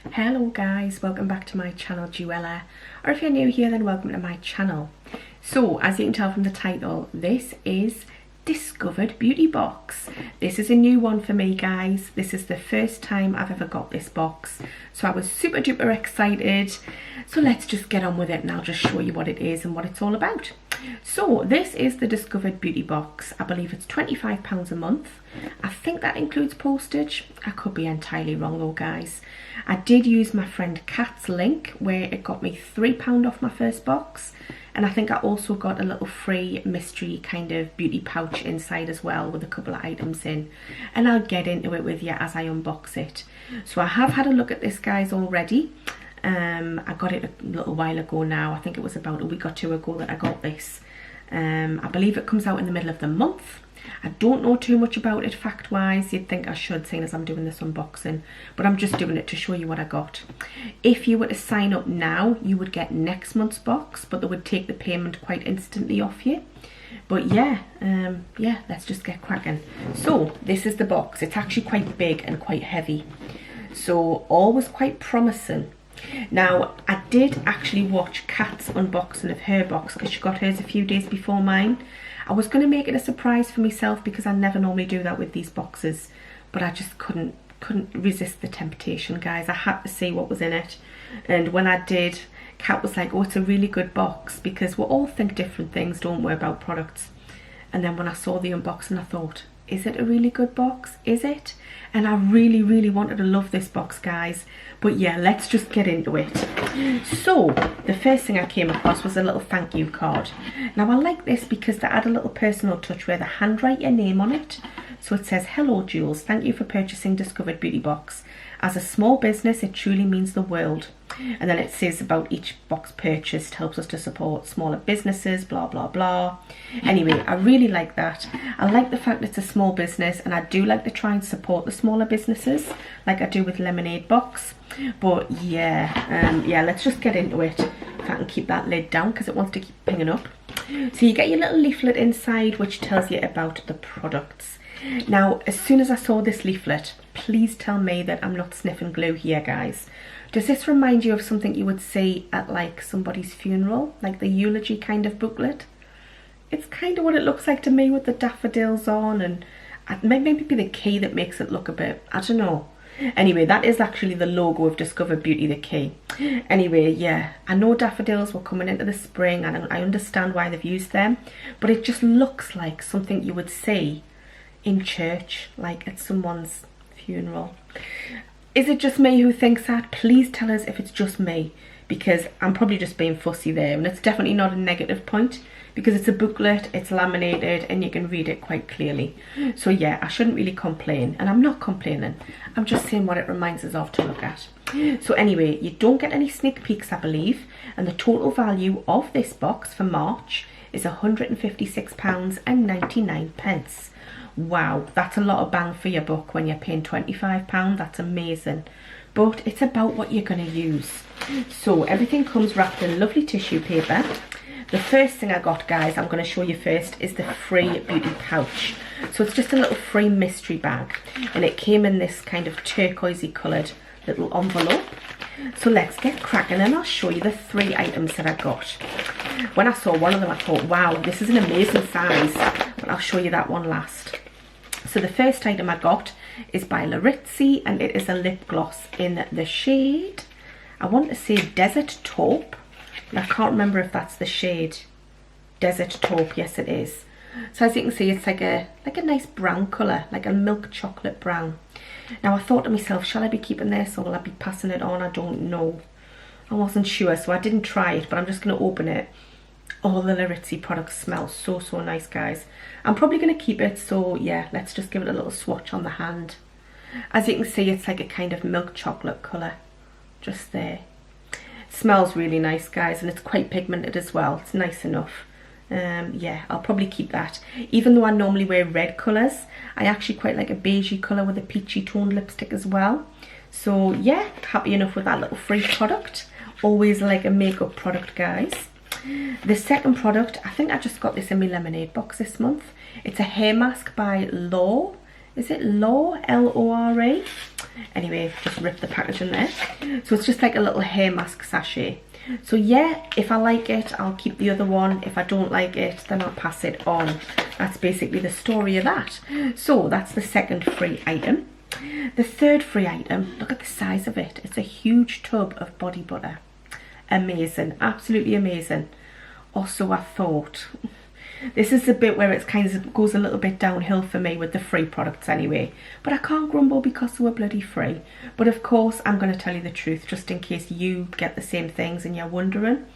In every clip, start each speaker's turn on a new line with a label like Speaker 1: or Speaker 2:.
Speaker 1: Hello guys, welcome back to my channel Juella, or if you're new here then welcome to my channel. So as you can tell from the title, this is Discovered Beauty Box. This is a new one for me guys. This is the first time I've ever got this box, so I was super duper excited. So let's just get on with it and I'll just show you what it is and what it's all about. So this is the Discovered Beauty Box. I believe it's £25 a month. I think that includes postage. I could be entirely wrong though guys. I did use my friend Kat's link where it got me £3 off my first box, and I think I also got a little free mystery kind of beauty pouch inside as well with a couple of items in, and I'll get into it with you as I unbox it. So I have had a look at this guys already. I got it a little while ago now. I think it was about a week or two ago that I got this. I believe it comes out in the middle of the month. I don't know too much about it fact wise. You'd think I should, seeing as I'm doing this unboxing, but I'm just doing it to show you what I got. If you were to sign up now, you would get next month's box, but they would take the payment quite instantly off you. But yeah, let's just get cracking. So this is the box. It's actually quite big and quite heavy, so all was quite promising. Now I did actually watch Kat's unboxing of her box because she got hers a few days before mine. I was going to make it a surprise for myself because I never normally do that with these boxes, but I just couldn't resist the temptation guys. I had to see what was in it, and when I did, Kat was like, oh, it's a really good box, because we all think different things, don't we, about products. And then when I saw the unboxing I thought, is it a really good box? Is it? And I really wanted to love this box guys. But yeah, let's just get into it. So the first thing I came across was a little thank you card. Now I like this because they add a little personal touch where they handwrite your name on it. So it says, hello Jules, thank you for purchasing Discovered Beauty Box. As a small business, it truly means the world. And then it says about each box purchased helps us to support smaller businesses, blah blah blah. Anyway, I really like that. I like the fact it's a small business, and I do like to try and support the smaller businesses like I do with Lemonade Box. But yeah, let's just get into it. If I can keep that lid down because it wants to keep pinging up. So you get your little leaflet inside which tells you about the products. Now as soon as I saw this leaflet, please tell me that I'm not sniffing glue here guys. Does this remind you of something you would see at like somebody's funeral, like the eulogy kind of booklet? It's kind of what it looks like to me with the daffodils on, and maybe the key that makes it look a bit, I don't know. Anyway, that is actually the logo of Discovered Beauty, the key. Anyway, yeah, I know daffodils were coming into the spring and I understand why they've used them, but it just looks like something you would see in church, like at someone's funeral. Is it just me who thinks that? Please tell us if it's just me, because I'm probably just being fussy there, and it's definitely not a negative point because it's a booklet, it's laminated, and you can read it quite clearly. So yeah, I shouldn't really complain, and I'm not complaining. I'm just saying what it reminds us of to look at. So anyway, you don't get any sneak peeks, I believe, and the total value of this box for March is £156.99. Wow, that's a lot of bang for your buck when you're paying £25. That's amazing. But it's about what you're going to use. So everything comes wrapped in lovely tissue paper. The first thing I got guys, I'm going to show you first, is the free beauty pouch. So it's just a little free mystery bag, and it came in this kind of turquoisey coloured little envelope. So let's get cracking and I'll show you the 3 items that I got. When I saw one of them I thought, wow, this is an amazing size, but I'll show you that one last. So the first item I got is by Larizzi, and it is a lip gloss in the shade, I want to say Desert Taupe, but I can't remember if that's the shade. Desert Taupe, yes it is. So as you can see, it's like a nice brown colour, like a milk chocolate brown. Now I thought to myself, shall I be keeping this or will I be passing it on? I don't know. I wasn't sure, so I didn't try it, but I'm just going to open it. All the Larizzi products smell so nice guys. I'm probably going to keep it, so yeah, let's just give it a little swatch on the hand. As you can see, it's like a kind of milk chocolate colour just there. It smells really nice guys, and it's quite pigmented as well. It's nice enough. Yeah, I'll probably keep that. Even though I normally wear red colours, I actually quite like a beigey colour with a peachy toned lipstick as well. So yeah, happy enough with that little free product. Always like a makeup product guys. The second product, I think I just got this in my Lemonade Box this month. It's a hair mask by Law. is it Lore? L-O-R-E? Anyway, just rip the packaging there. So it's just like a little hair mask sachet. So yeah, if I like it, I'll keep the other one. If I don't like it, then I'll pass it on. That's basically the story of that. So that's the second free item. The third free item, look at the size of it. It's a huge tub of body butter. Amazing, absolutely amazing. Also, I thought, this is the bit where it kind of goes a little bit downhill for me with the free products anyway. But I can't grumble because they were bloody free. But of course, I'm going to tell you the truth just in case you get the same things and you're wondering.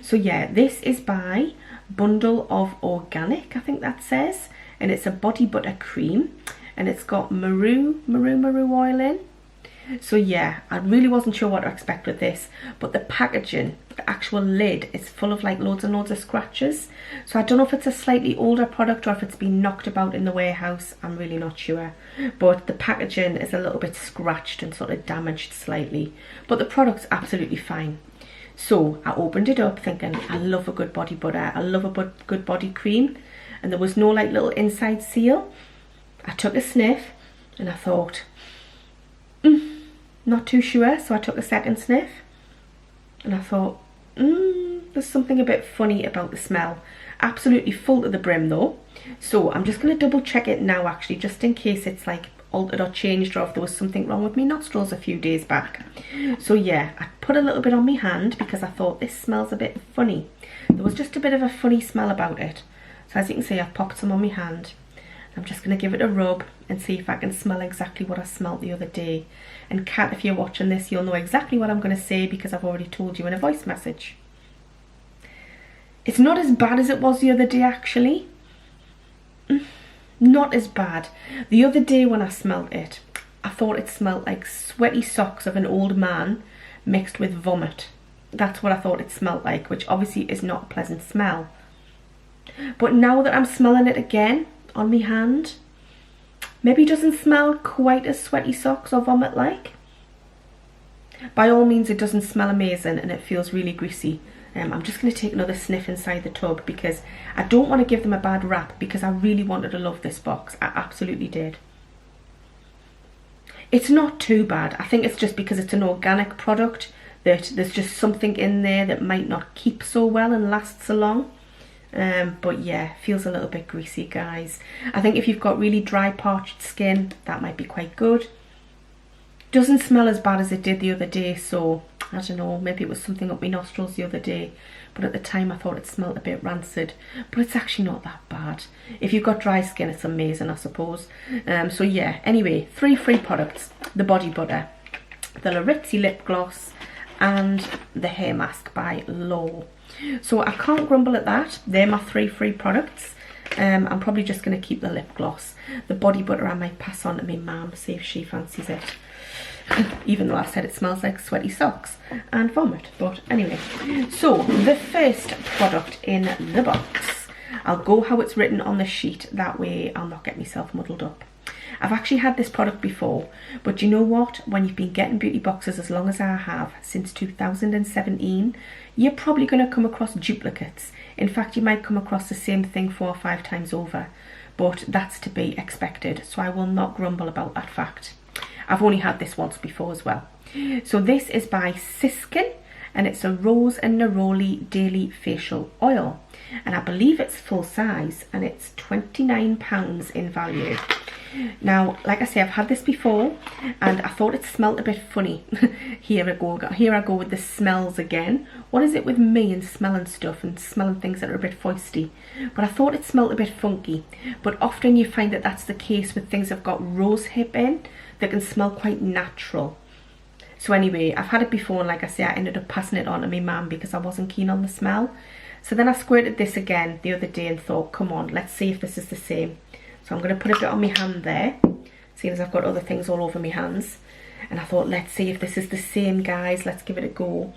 Speaker 1: So yeah, this is by Bundle of Organic, I think that says. And it's a body butter cream. And it's got maroo oil in. So yeah, I really wasn't sure what to expect with this, but the packaging, the actual lid, is full of like loads and loads of scratches. So I don't know if it's a slightly older product or if it's been knocked about in the warehouse. I'm really not sure. But the packaging is a little bit scratched and sort of damaged slightly. But the product's absolutely fine. So I opened it up thinking, I love a good body butter. I love a good body cream. And there was no like little inside seal. I took a sniff and I thought, not too sure, so I took a second sniff and I thought, there's something a bit funny about the smell. Absolutely full to the brim though. So I'm just going to double check it now actually, just in case it's like altered or changed or if there was something wrong with my nostrils a few days back. So yeah, I put a little bit on my hand because I thought this smells a bit funny. There was just a bit of a funny smell about it. So as you can see, I've popped some on my hand. I'm just going to give it a rub and see if I can smell exactly what I smelled the other day. And Kat, if you're watching this, you'll know exactly what I'm going to say because I've already told you in a voice message. It's not as bad as it was the other day actually. Not as bad. The other day when I smelled it, I thought it smelled like sweaty socks of an old man mixed with vomit. That's what I thought it smelled like, which obviously is not a pleasant smell. But now that I'm smelling it again, on my hand, maybe doesn't smell quite as sweaty socks or vomit like. By all means, it doesn't smell amazing and it feels really greasy. I'm just going to take another sniff inside the tub because I don't want to give them a bad rap because I really wanted to love this box. I absolutely did. It's not too bad. I think it's just because it's an organic product that there's just something in there that might not keep so well and last so long. But yeah, feels a little bit greasy, guys. I think if you've got really dry, parched skin, that might be quite good. Doesn't smell as bad as it did the other day, so I don't know, maybe it was something up my nostrils the other day. But at the time I thought it smelled a bit rancid. But it's actually not that bad. If you've got dry skin, it's amazing, I suppose. So yeah, anyway, 3 free products. The body butter, the Laritzi lip gloss, and the hair mask by Lore. So I can't grumble at that. They're my 3 free products. I'm probably just going to keep the lip gloss. The body butter I might pass on to my mum, see if she fancies it. Even though I've said it smells like sweaty socks and vomit. But anyway, so the first product in the box. I'll go how it's written on the sheet. That way I'll not get myself muddled up. I've actually had this product before, but you know what? When you've been getting beauty boxes as long as I have, since 2017, you're probably going to come across duplicates. In fact, you might come across the same thing 4 or 5 times over, but that's to be expected, so I will not grumble about that fact. I've only had this once before as well. So this is by Siskin, and it's a Rose and Neroli Daily Facial Oil. And I believe it's full size, and it's £29 in value. Now, like I say, I've had this before, and I thought it smelled a bit funny. Here I go with the smells again. What is it with me and smelling stuff and smelling things that are a bit foisty? But I thought it smelled a bit funky. But often you find that that's the case with things that have got rose hip in, that can smell quite natural. So anyway, I've had it before, and like I say, I ended up passing it on to my mum because I wasn't keen on the smell. So then I squirted this again the other day and thought, come on, let's see if this is the same. So I'm going to put a bit on my hand there, seeing as I've got other things all over my hands. And I thought, let's see if this is the same, guys. Let's give it a go.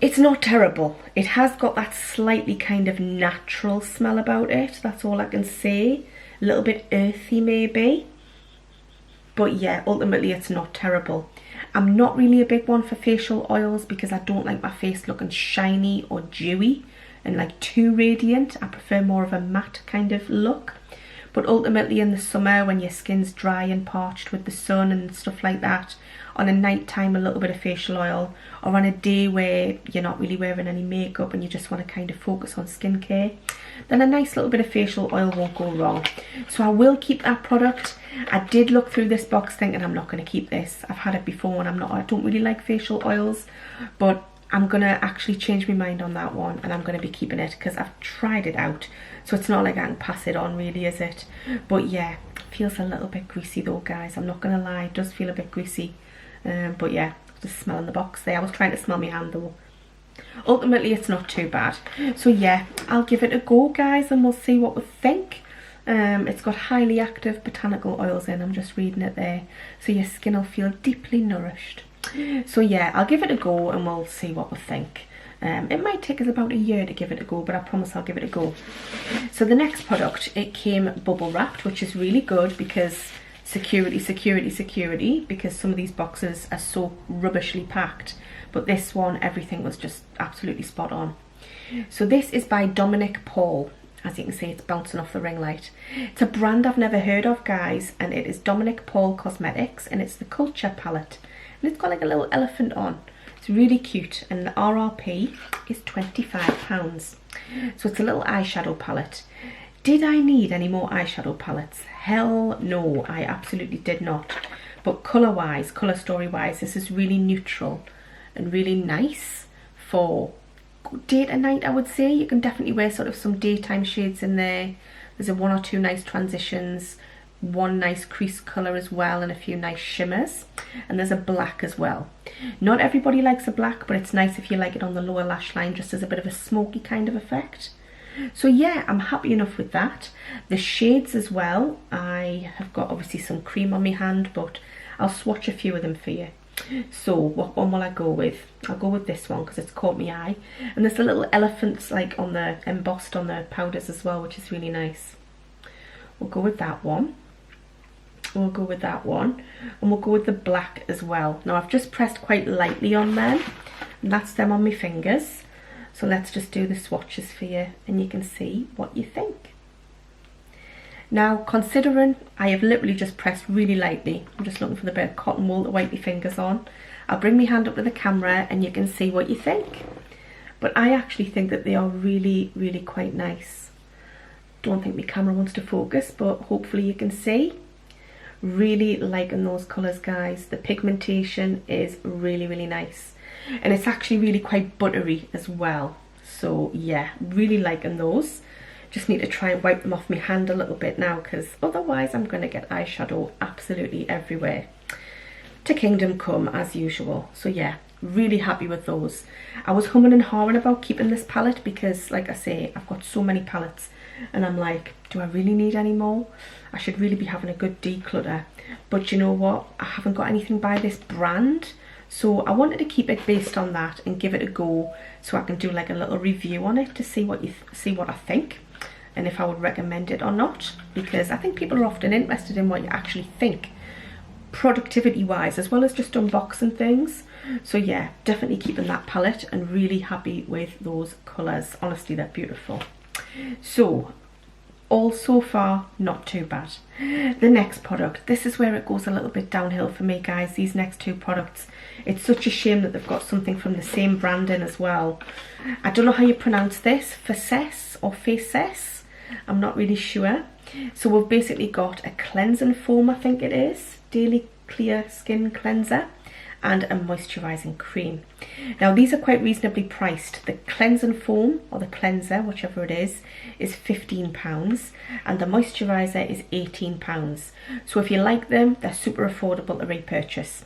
Speaker 1: It's not terrible. It has got that slightly kind of natural smell about it. That's all I can say. A little bit earthy maybe. But yeah, ultimately it's not terrible. I'm not really a big one for facial oils because I don't like my face looking shiny or dewy and like too radiant. I prefer more of a matte kind of look. but ultimately in the summer when your skin's dry and parched with the sun and stuff like that, on a night time a little bit of facial oil, or on a day where you're not really wearing any makeup and you just want to kind of focus on skincare, then a nice little bit of facial oil won't go wrong. So I will keep that product. I did look through this box thinking I'm not going to keep this. I've had it before and I don't really like facial oils, but I'm going to actually change my mind on that one and I'm going to be keeping it because I've tried it out. So it's not like I can pass it on really, is it? But yeah, it feels a little bit greasy though, guys. I'm not going to lie, it does feel a bit greasy. But yeah, just smelling the box there. I was trying to smell my hand though. Ultimately, it's not too bad. So yeah, I'll give it a go, guys, and we'll see what we think. It's got highly active botanical oils in. I'm just reading it there. So your skin will feel deeply nourished. So yeah, I'll give it a go and we'll see what we think. It might take us about a year to give it a go, but I promise I'll give it a go. So the next product, it came bubble wrapped, which is really good because security, because some of these boxes are so rubbishly packed, but this one, everything was just absolutely spot on. So this is by Dominic Paul. As you can see, it's bouncing off the ring light. It's a brand I've never heard of, guys, and it is Dominic Paul Cosmetics, and it's the Culture palette, and it's got like a little elephant on. It's really cute, and the RRP is £25. So it's a little eyeshadow palette. Did I need any more eyeshadow palettes? Hell no, I absolutely did not. But colour-wise, colour story-wise, this is really neutral and really nice for day to night, I would say. You can definitely wear sort of some daytime shades in there. There's one or two nice transitions, one nice crease colour as well, and a few nice shimmers. And there's a black as well. Not everybody likes a black, but it's nice if you like it on the lower lash line, just as a bit of a smoky kind of effect. So yeah, I'm happy enough with that. The shades as well, I have got obviously some cream on my hand, but I'll swatch a few of them for you. So what one will I go with? I'll go with this one because it's caught my eye. And there's the little elephants like on the embossed on the powders as well, which is really nice. We'll go with that one. We'll go with that one. And we'll go with the black as well. Now I've just pressed quite lightly on them, and that's them on my fingers. So let's just do the swatches for you and you can see what you think. Now, considering I have literally just pressed really lightly, I'm just looking for the bit of cotton wool to wipe my fingers on. I'll bring my hand up to the camera and you can see what you think. But I actually think that they are really, really quite nice. Don't think my camera wants to focus, but hopefully you can see. Really liking those colours, guys. The pigmentation is really, really nice. And it's actually really quite buttery as well. So yeah, really liking those. Just need to try and wipe them off my hand a little bit now, because otherwise I'm going to get eyeshadow absolutely everywhere. To kingdom come as usual. So yeah, really happy with those. I was humming and hawing about keeping this palette because, like I say, I've got so many palettes and I'm like, do I really need any more? I should really be having a good declutter. But you know what? I haven't got anything by this brand. So I wanted to keep it based on that and give it a go, so I can do like a little review on it to see what I think and if I would recommend it or not, because I think people are often interested in what you actually think productivity wise, as well as just unboxing things. So yeah, definitely keeping that palette and really happy with those colours. Honestly, they're beautiful. So all so far not too bad. The next product, this is where it goes a little bit downhill for me, guys. These next two products, it's such a shame that they've got something from the same brand in as well. I don't know how you pronounce this, Faces or Faces, I'm not really sure. So we've basically got a cleansing foam, I think it is, daily clear skin cleanser, and a moisturising cream. Now these are quite reasonably priced. The cleansing foam, or the cleanser, whichever it is £15, and the moisturiser is £18. So if you like them, they're super affordable to repurchase.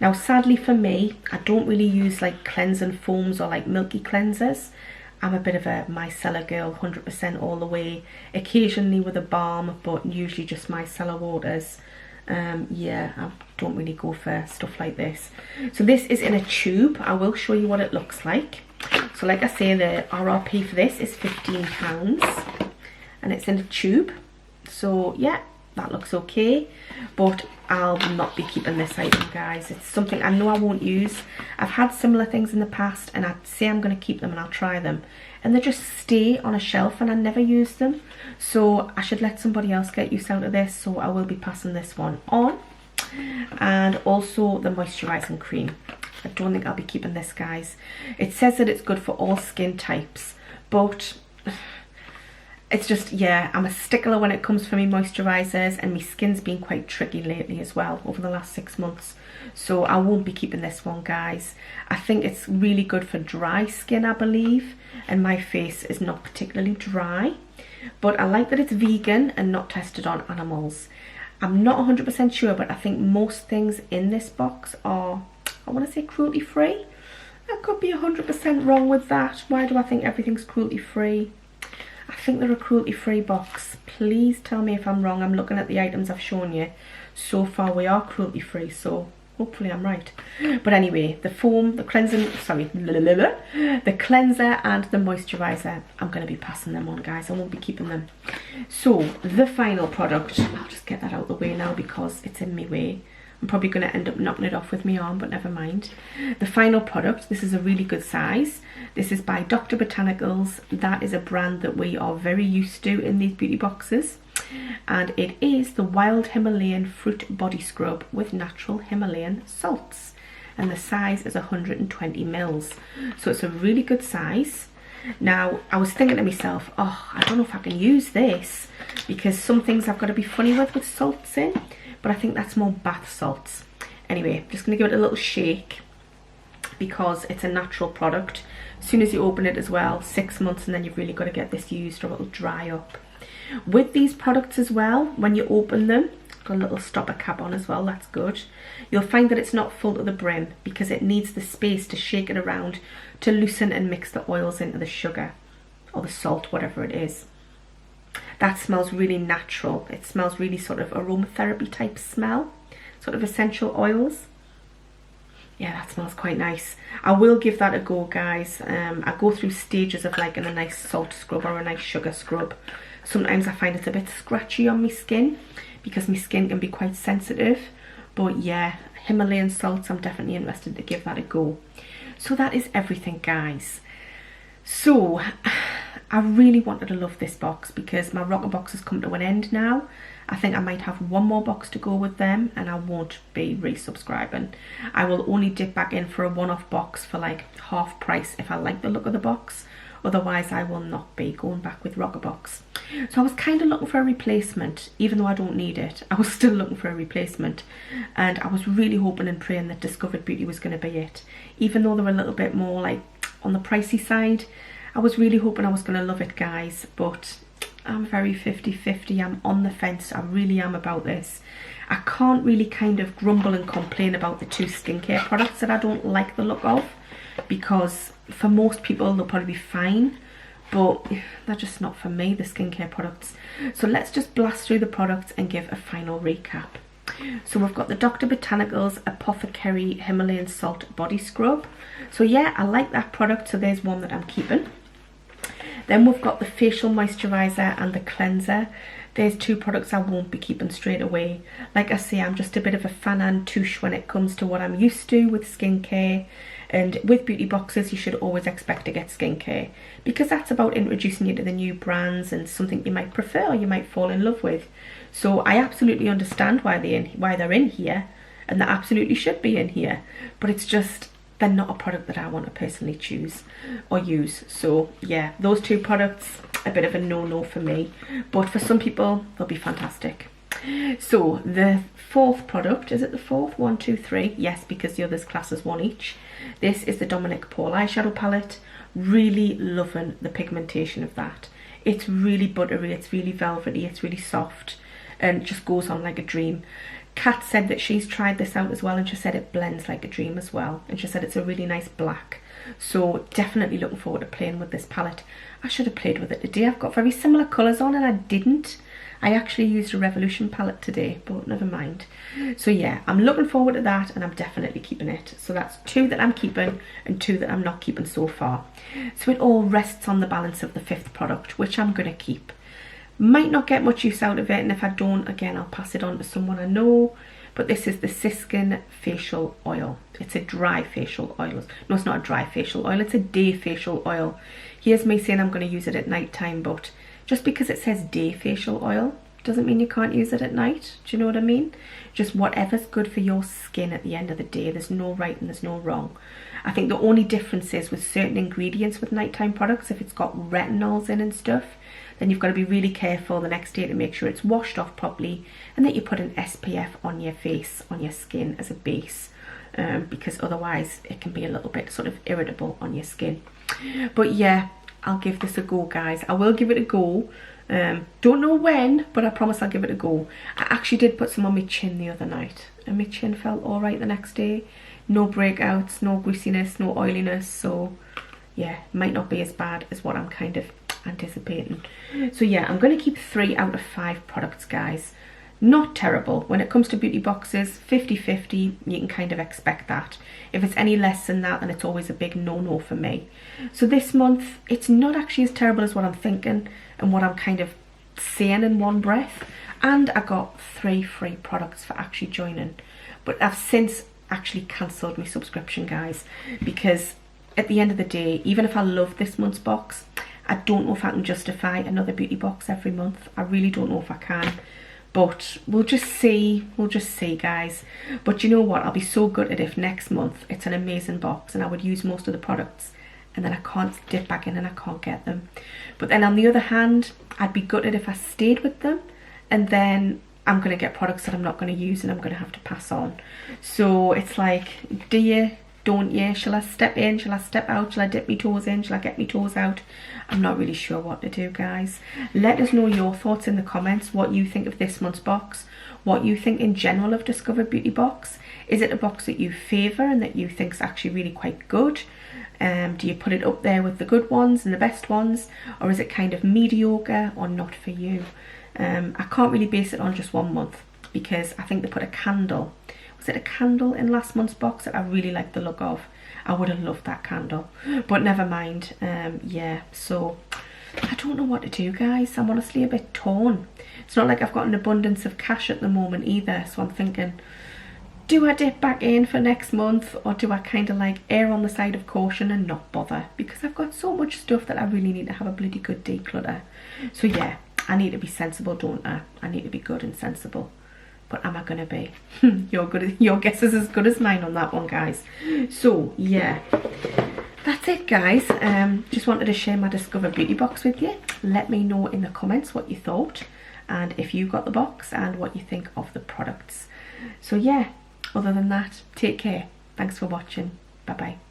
Speaker 1: Now sadly for me, I don't really use like cleansing foams or like milky cleansers. I'm a bit of a micellar girl, 100% all the way, occasionally with a balm, but usually just micellar waters. Yeah, I don't really go for stuff like this. So this is in a tube. I will show you what it looks like. So like I say, the RRP for this is £15 and it's in a tube. So yeah, that looks okay, but I'll not be keeping this item, guys. It's something I know I won't use. I've had similar things in the past and I say I'm going to keep them and I'll try them, and they just stay on a shelf and I never use them. So I should let somebody else get use out of this, so I will be passing this one on. And also the moisturising cream. I don't think I'll be keeping this, guys. It says that it's good for all skin types, but it's just, yeah, I'm a stickler when it comes for me moisturisers, and my skin's been quite tricky lately as well over the last 6 months. So I won't be keeping this one, guys. I think it's really good for dry skin, I believe, and my face is not particularly dry. But I like that it's vegan and not tested on animals. I'm not 100% sure, but I think most things in this box are, I want to say, cruelty free. I could be 100% wrong with that. Why do I think everything's cruelty free? I think they're a cruelty free box. Please tell me if I'm wrong. I'm looking at the items I've shown you. So far we are cruelty free, so hopefully I'm right. But anyway, the foam, the cleansing, sorry, the cleanser and the moisturiser, I'm going to be passing them on, guys. I won't be keeping them. So the final product, I'll just get that out of the way now because it's in my way. I'm probably going to end up knocking it off with my arm, but never mind. The final product, this is a really good size. This is by Dr. Botanicals. That is a brand that we are very used to in these beauty boxes. And it is the Wild Himalayan Fruit Body Scrub with natural Himalayan salts. And the size is 120 mils. So it's a really good size. Now, I was thinking to myself, oh, I don't know if I can use this, because some things I've got to be funny with salts in. But I think that's more bath salts. Anyway, I'm just going to give it a little shake because it's a natural product. As soon as you open it as well, 6 months, and then you've really got to get this used or it'll dry up. With these products as well, when you open them, got a little stopper cap on as well, that's good. You'll find that it's not full to the brim because it needs the space to shake it around to loosen and mix the oils into the sugar or the salt, whatever it is. That smells really natural. It smells really sort of aromatherapy type smell, sort of essential oils. Yeah, that smells quite nice. I will give that a go, guys. I go through stages of liking a nice salt scrub or a nice sugar scrub. Sometimes I find it's a bit scratchy on my skin because my skin can be quite sensitive. But yeah, Himalayan salts, I'm definitely interested to give that a go. So that is everything, guys. So I really wanted to love this box because my rocker box has come to an end now. I think I might have one more box to go with them and I won't be resubscribing. I will only dip back in for a one-off box for like half price if I like the look of the box. Otherwise I will not be going back with rocker box. So I was kind of looking for a replacement. Even though I don't need it, I was still looking for a replacement. And I was really hoping and praying that Discovered Beauty was going to be it. Even though they were a little bit more like on the pricey side, I was really hoping I was going to love it, guys, but I'm very 50-50. I'm on the fence. I really am about this. I can't really kind of grumble and complain about the 2 skincare products that I don't like the look of, because for most people they'll probably be fine, but they're just not for me, the skincare products. So let's just blast through the products and give a final recap. So we've got the Dr. Botanicals Apothecary Himalayan Salt Body Scrub. So yeah, I like that product, so there's one that I'm keeping. Then we've got the facial moisturiser and the cleanser. There's 2 products I won't be keeping straight away. Like I say, I'm just a bit of a fan and touche when it comes to what I'm used to with skincare. And with beauty boxes, you should always expect to get skincare, because that's about introducing you to the new brands and something you might prefer or you might fall in love with. So I absolutely understand why they're in here, and they absolutely should be in here. But it's just, they're not a product that I want to personally choose or use. So yeah, those 2 products, a bit of a no-no for me, but for some people they'll be fantastic. So the 4th product, is it the 4th? 1, 2, 3, yes, because the others class as 1 each. This is the Dominic Paul eyeshadow palette. Really loving the pigmentation of that. It's really buttery, it's really velvety, it's really soft, and just goes on like a dream. Kat said that she's tried this out as well, and she said it blends like a dream as well, and she said it's a really nice black. So definitely looking forward to playing with this palette. I should have played with it today. I've got very similar colours on and I didn't. I actually used a Revolution palette today, but never mind. So yeah, I'm looking forward to that, and I'm definitely keeping it. So that's 2 that I'm keeping and 2 that I'm not keeping so far. So it all rests on the balance of the 5th product, which I'm going to keep. Might not get much use out of it, and if I don't, again, I'll pass it on to someone I know. But this is the Siskin facial oil. It's a dry facial oil. No, it's not a dry facial oil, it's a day facial oil. Here's me saying I'm going to use it at night time, but just because it says day facial oil doesn't mean you can't use it at night. Do you know what I mean? Just whatever's good for your skin at the end of the day. There's no right and there's no wrong. I think the only difference is with certain ingredients with nighttime products, if it's got retinols in and stuff, then you've got to be really careful the next day to make sure it's washed off properly and that you put an SPF on your face, on your skin as a base, because otherwise it can be a little bit sort of irritable on your skin. But yeah, I'll give this a go, guys. I will give it a go. Don't know when, but I promise I'll give it a go. I actually did put some on my chin the other night and my chin felt alright the next day. No breakouts, no greasiness, no oiliness, so yeah, might not be as bad as what I'm kind of anticipating. So yeah, I'm going to keep 3 out of 5 products, guys. Not terrible. When it comes to beauty boxes, 50-50, you can kind of expect that. If it's any less than that, then it's always a big no-no for me. So this month, it's not actually as terrible as what I'm thinking and what I'm kind of saying in one breath. And I got 3 free products for actually joining. But I've since actually cancelled my subscription, guys, because at the end of the day, even if I love this month's box, I don't know if I can justify another beauty box every month. I really don't know if I can. But we'll just see, guys. But you know what, I'll be so gutted if next month it's an amazing box and I would use most of the products and then I can't dip back in and I can't get them. But then on the other hand, I'd be gutted if I stayed with them and then I'm going to get products that I'm not going to use and I'm going to have to pass on. So it's like, do you, don't you? Shall I step in? Shall I step out? Shall I dip my toes in? Shall I get my toes out? I'm not really sure what to do, guys. Let us know your thoughts in the comments, what you think of this month's box, what you think in general of Discovered Beauty Box. Is it a box that you favour and that you think is actually really quite good? Do you put it up there with the good ones and the best ones, or is it kind of mediocre or not for you? I can't really base it on just one month because I think they put a candle. Was it a candle in last month's box that I really liked the look of? I would have loved that candle, but never mind. Yeah, so I don't know what to do, guys. I'm honestly a bit torn. It's not like I've got an abundance of cash at the moment either, so I'm thinking, do I dip back in for next month, or do I kind of like err on the side of caution and not bother? Because I've got so much stuff that I really need to have a bloody good declutter. So yeah, I need to be sensible, don't I? I need to be good and sensible. But am I going to be? Your guess is as good as mine on that one, guys. So yeah, that's it, guys. Just wanted to share my Discovered Beauty box with you. Let me know in the comments what you thought and if you got the box and what you think of the products. So yeah, other than that, take care. Thanks for watching. Bye bye.